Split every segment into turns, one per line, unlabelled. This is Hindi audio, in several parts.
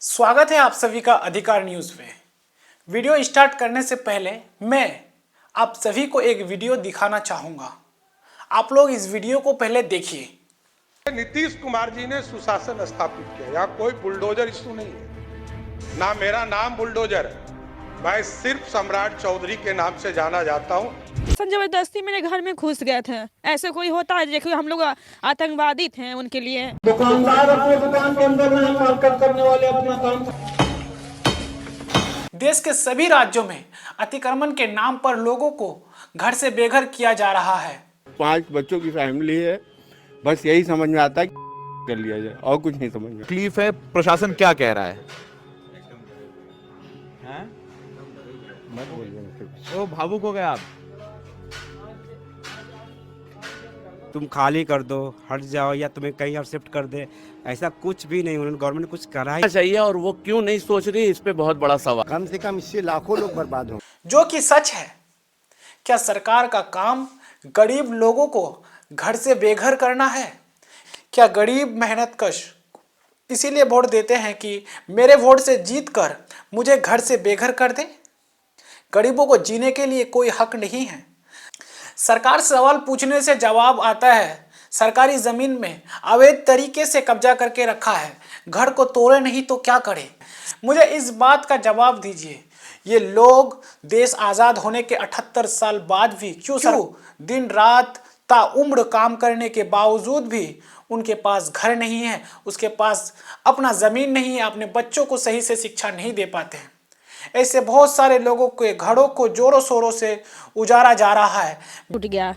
स्वागत है आप सभी का अधिकार न्यूज में। वीडियो स्टार्ट करने से पहले मैं आप सभी को एक वीडियो दिखाना चाहूंगा। आप लोग इस वीडियो को पहले देखिए।
नीतीश कुमार जी ने सुशासन स्थापित किया। यहाँ कोई बुलडोजर इशू नहीं है, ना मेरा नाम बुलडोजर है। मैं सिर्फ सम्राट चौधरी के नाम से जाना जाता हूँ।
जबरदस्ती मेरे घर में घुस गए थे। ऐसे कोई होता है? देखिए, हम लोग आतंकवादी थे उनके लिए।
दुकानदार अपने दुकान के अंदर नहीं, मार्केट करने वाले अपना काम।
देश के सभी राज्यों में अतिक्रमण के नाम पर लोगों को घर से बेघर किया जा रहा है।
5 बच्चों की फैमिली है, बस यही समझ में आता है कि कर लिया जाए और कुछ नहीं समझ में।
तकलीफ है, प्रशासन क्या कह रहा है? ओ भावुक हो गए आप।
तुम खाली कर दो, हट जाओ, या तुम्हें कहीं और शिफ्ट कर दे, ऐसा कुछ भी नहीं। उन्होंने गवर्नमेंट ने कुछ करा ही
चाहिए और वो क्यों नहीं सोच रही, इस पे बहुत बड़ा सवाल।
कम से कम इससे लाखों लोग बर्बाद हों।
जो कि सच है। क्या सरकार का काम गरीब लोगों को घर से बेघर करना है? क्या गरीब मेहनतकश इसीलिए वोट देते हैं कि मेरे वोट से जीत कर मुझे घर से बेघर कर दे? गरीबों को जीने के लिए कोई हक नहीं है। सरकार से सवाल पूछने से जवाब आता है सरकारी जमीन में अवैध तरीके से कब्जा करके रखा है, घर को तोड़े नहीं तो क्या करे? मुझे इस बात का जवाब दीजिए, ये लोग देश आज़ाद होने के 78 साल बाद भी क्यों दिन रात ताउम्र काम करने के बावजूद भी उनके पास घर नहीं है, उसके पास अपना ज़मीन नहीं है, अपने बच्चों को सही से शिक्षा नहीं दे पाते हैं। ऐसे बहुत सारे लोगों के घरों को जोरों शोरों से उजाड़ा जा रहा है।
टूट गया।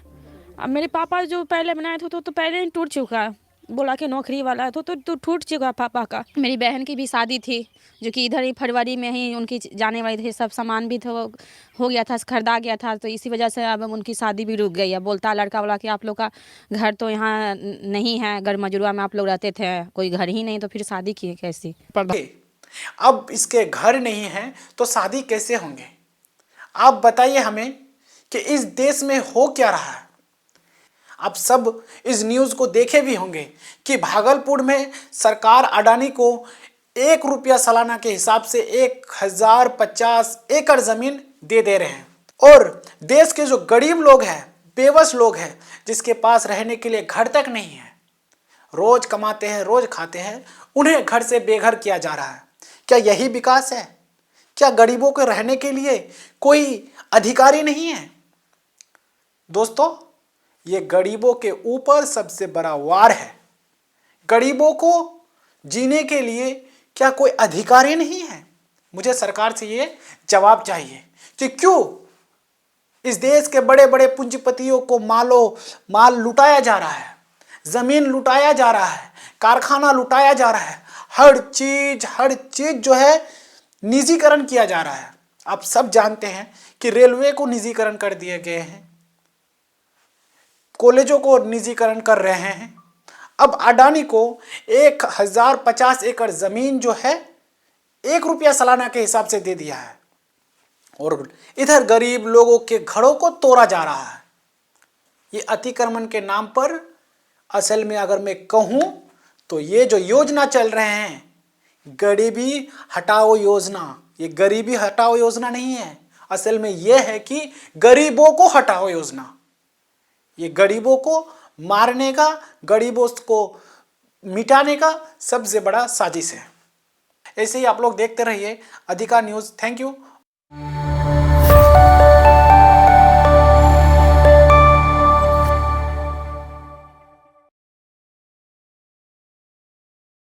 अब मेरे पापा जो पहले बनाए थे तो पहले ही टूट चुका। बोला कि नौकरी वाला है तो टूट चुका पापा का। मेरी बहन की भी शादी थी जो कि इधर ही फरवरी में ही उनकी जाने वाली थी। सब सामान भी तो हो गया था, खरीदा गया था, तो इसी वजह से अब उनकी शादी भी रुक गई है। बोलता लड़का वाला कि आप लोग का घर तो यहाँ नहीं है, घर मजुआ में आप लोग रहते थे, कोई घर ही नहीं, तो फिर शादी किए कैसी?
अब इसके घर नहीं है तो शादी कैसे होंगे? आप बताइए हमें कि इस देश में हो क्या रहा है। आप सब इस न्यूज़ को देखे भी होंगे कि भागलपुर में सरकार अडानी को 1 रुपया सालाना के हिसाब से 1050 एकड़ जमीन दे रहे हैं। और देश के जो गरीब लोग हैं, बेबस लोग हैं, जिसके पास रहने के लिए घर तक नहीं है, रोज कमाते हैं, रोज खाते हैं, उन्हें घर से बेघर किया जा रहा है। क्या यही विकास है? क्या गरीबों के रहने के लिए कोई अधिकारी नहीं है? दोस्तों, ये गरीबों के ऊपर सबसे बड़ा वार है। गरीबों को जीने के लिए क्या कोई अधिकारी नहीं है? मुझे सरकार से ये जवाब चाहिए कि क्यों इस देश के बड़े बड़े पूंजीपतियों को माल लुटाया जा रहा है, जमीन लुटाया जा रहा है, कारखाना लुटाया जा रहा है, हर चीज जो है निजीकरण किया जा रहा है। आप सब जानते हैं कि रेलवे को निजीकरण कर दिए गए हैं, कॉलेजों को निजीकरण कर रहे हैं। अब अडानी को 1050 एकड़ जमीन जो है 1 रुपया सालाना के हिसाब से दे दिया है, और इधर गरीब लोगों के घरों को तोड़ा जा रहा है। ये अतिक्रमण के नाम पर असल में अगर मैं कहूँ तो ये जो योजना चल रहे हैं, गरीबी हटाओ योजना, ये गरीबी हटाओ योजना नहीं है। असल में ये है कि गरीबों को हटाओ योजना। ये गरीबों को मारने का, गरीबों को मिटाने का सबसे बड़ा साजिश है। ऐसे ही आप लोग देखते रहिए अधिकार न्यूज़। Thank you.